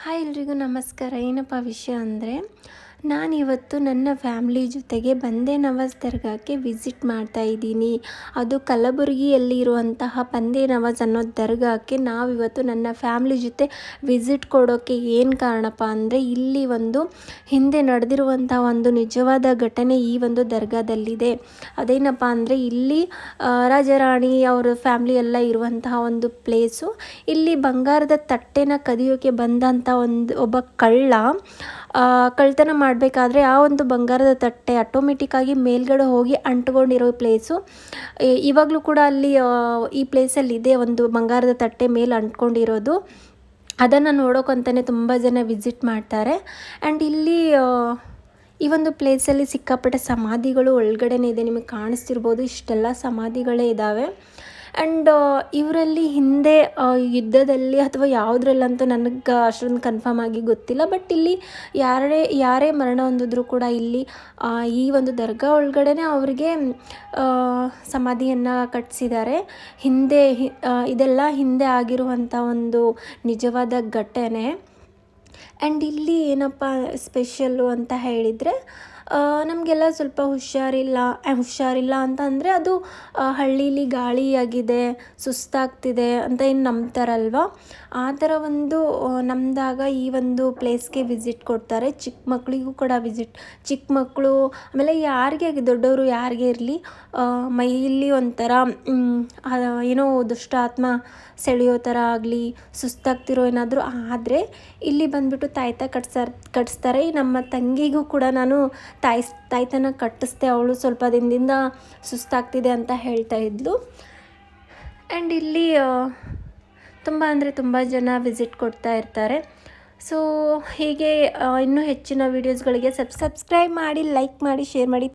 Hi ಎಲ್ರಿಗೂ ನಮಸ್ಕಾರ. ಏನಪ್ಪ ವಿಷಯ ಅಂದರೆ, ನಾನಿವತ್ತು ನನ್ನ ಫ್ಯಾಮ್ಲಿ ಜೊತೆಗೆ ಬಂದೇ ನವಾಜ್ ದರ್ಗಾಕ್ಕೆ ವಿಸಿಟ್ ಮಾಡ್ತಾ ಇದ್ದೀನಿ. ಅದು ಕಲಬುರಗಿಯಲ್ಲಿರುವಂತಹ ಬಂದೇ ನವಾಜ್ ಅನ್ನೋ ದರ್ಗಾಕ್ಕೆ ನಾವಿವತ್ತು ನನ್ನ ಫ್ಯಾಮ್ಲಿ ಜೊತೆ ವಿಸಿಟ್ ಕೊಡೋಕ್ಕೆ ಏನು ಕಾರಣಪ್ಪ ಅಂದರೆ, ಇಲ್ಲಿ ಒಂದು ಹಿಂದೆ ನಡೆದಿರುವಂಥ ಒಂದು ನಿಜವಾದ ಘಟನೆ ಈ ಒಂದು ದರ್ಗಾದಲ್ಲಿದೆ. ಅದೇನಪ್ಪ ಅಂದರೆ, ಇಲ್ಲಿ ರಾಜಾರಾಣಿ ಅವರ ಫ್ಯಾಮ್ಲಿ ಎಲ್ಲ ಇರುವಂತಹ ಒಂದು ಪ್ಲೇಸು. ಇಲ್ಲಿ ಬಂಗಾರದ ತಟ್ಟೆನ ಕದಿಯೋಕ್ಕೆ ಬಂದಂಥ ಒಬ್ಬ ಕಳ್ತನ ಮಾಡಬೇಕಾದ್ರೆ ಆ ಒಂದು ಬಂಗಾರದ ತಟ್ಟೆ ಆಟೋಮೆಟಿಕ್ಕಾಗಿ ಮೇಲ್ಗಡೆ ಹೋಗಿ ಅಂಟ್ಕೊಂಡಿರೋ ಪ್ಲೇಸು. ಇವಾಗಲೂ ಕೂಡ ಅಲ್ಲಿ ಈ ಪ್ಲೇಸಲ್ಲಿ ಇದೆ, ಒಂದು ಬಂಗಾರದ ತಟ್ಟೆ ಮೇಲೆ ಅಂಟ್ಕೊಂಡಿರೋದು. ಅದನ್ನು ನೋಡೋಕ್ಕಂತಲೇ ತುಂಬ ಜನ ವಿಸಿಟ್ ಮಾಡ್ತಾರೆ. ಆ್ಯಂಡ್ ಇಲ್ಲಿ ಈ ಒಂದು ಪ್ಲೇಸಲ್ಲಿ ಸಿಕ್ಕಾಪಟ್ಟೆ ಸಮಾಧಿಗಳು ಒಳಗಡೆನೇ ಇದೆ. ನಿಮಗೆ ಕಾಣಿಸ್ತಿರ್ಬೋದು, ಇಷ್ಟೆಲ್ಲ ಸಮಾಧಿಗಳೇ ಇದ್ದಾವೆ. ಆ್ಯಂಡ್ ಇವರಲ್ಲಿ ಹಿಂದೆ ಯುದ್ಧದಲ್ಲಿ ಅಥವಾ ಯಾವುದ್ರಲ್ಲಂತೂ ನನಗೆ ಅಷ್ಟೊಂದು ಕನ್ಫರ್ಮ್ ಆಗಿ ಗೊತ್ತಿಲ್ಲ. ಬಟ್ ಇಲ್ಲಿ ಯಾರೇ ಮರಣ ಹೊಂದಿದ್ರು ಕೂಡ ಇಲ್ಲಿ ಈ ಒಂದು ದರ್ಗಾ ಒಳಗಡೆನೇ ಅವರಿಗೆ ಸಮಾಧಿಯನ್ನು ಕಟ್ಟಿಸಿದ್ದಾರೆ. ಇದೆಲ್ಲ ಹಿಂದೆ ಆಗಿರುವಂಥ ಒಂದು ನಿಜವಾದ ಘಟನೆ. ಆ್ಯಂಡ್ ಇಲ್ಲಿ ಏನಪ್ಪ ಸ್ಪೆಷಲ್ಲು ಅಂತ ಹೇಳಿದರೆ, ನಮಗೆಲ್ಲ ಸ್ವಲ್ಪ ಹುಷಾರಿಲ್ಲ ಅಂತ ಅಂದರೆ ಅದು ಹಳ್ಳೀಲಿ ಗಾಳಿಯಾಗಿದೆ, ಸುಸ್ತಾಗ್ತಿದೆ ಅಂತ ಏನು ನಂಬ್ತಾರಲ್ವ, ಆ ಥರ ಒಂದು ನಮ್ದಾಗ ಈ ಒಂದು ಪ್ಲೇಸ್ಗೆ ವಿಸಿಟ್ ಕೊಡ್ತಾರೆ. ಚಿಕ್ಕ ಮಕ್ಕಳಿಗೂ ಕೂಡ ಚಿಕ್ಕ ಮಕ್ಕಳು ಆಮೇಲೆ ಯಾರಿಗೆ ದೊಡ್ಡವರು ಯಾರಿಗೇ ಇರಲಿ, ಮೈಯಲ್ಲಿ ಒಂಥರ ಏನೋ ದುಷ್ಟ ಆತ್ಮ ಸೆಳೆಯೋ ಥರ ಆಗಲಿ, ಸುಸ್ತಾಗ್ತಿರೋ ಏನಾದರೂ ಆದರೆ ಇಲ್ಲಿ ಬಂದುಬಿಟ್ಟು ತಾಯ್ತ ಕಟ್ಟಿಸ್ತಾರೆ. ನಮ್ಮ ತಂಗಿಗೂ ಕೂಡ ನಾನು ತಾಯ್ತನ ಕಟ್ಟಿಸ್ದೆ. ಅವಳು ಸ್ವಲ್ಪ ದಿನದಿಂದ ಸುಸ್ತಾಗ್ತಿದೆ ಅಂತ ಹೇಳ್ತಾ ಇದ್ಲು. ಆ್ಯಂಡ್ ಇಲ್ಲಿ ತುಂಬ ಜನ ವಿಸಿಟ್ ಕೊಡ್ತಾ ಇರ್ತಾರೆ. ಸೊ ಹೀಗೆ ಇನ್ನೂ ಹೆಚ್ಚಿನ ವೀಡಿಯೋಸ್ಗಳಿಗೆ ಸಬ್ಸ್ಕ್ರೈಬ್ ಮಾಡಿ, ಲೈಕ್ ಮಾಡಿ, ಶೇರ್ ಮಾಡಿ.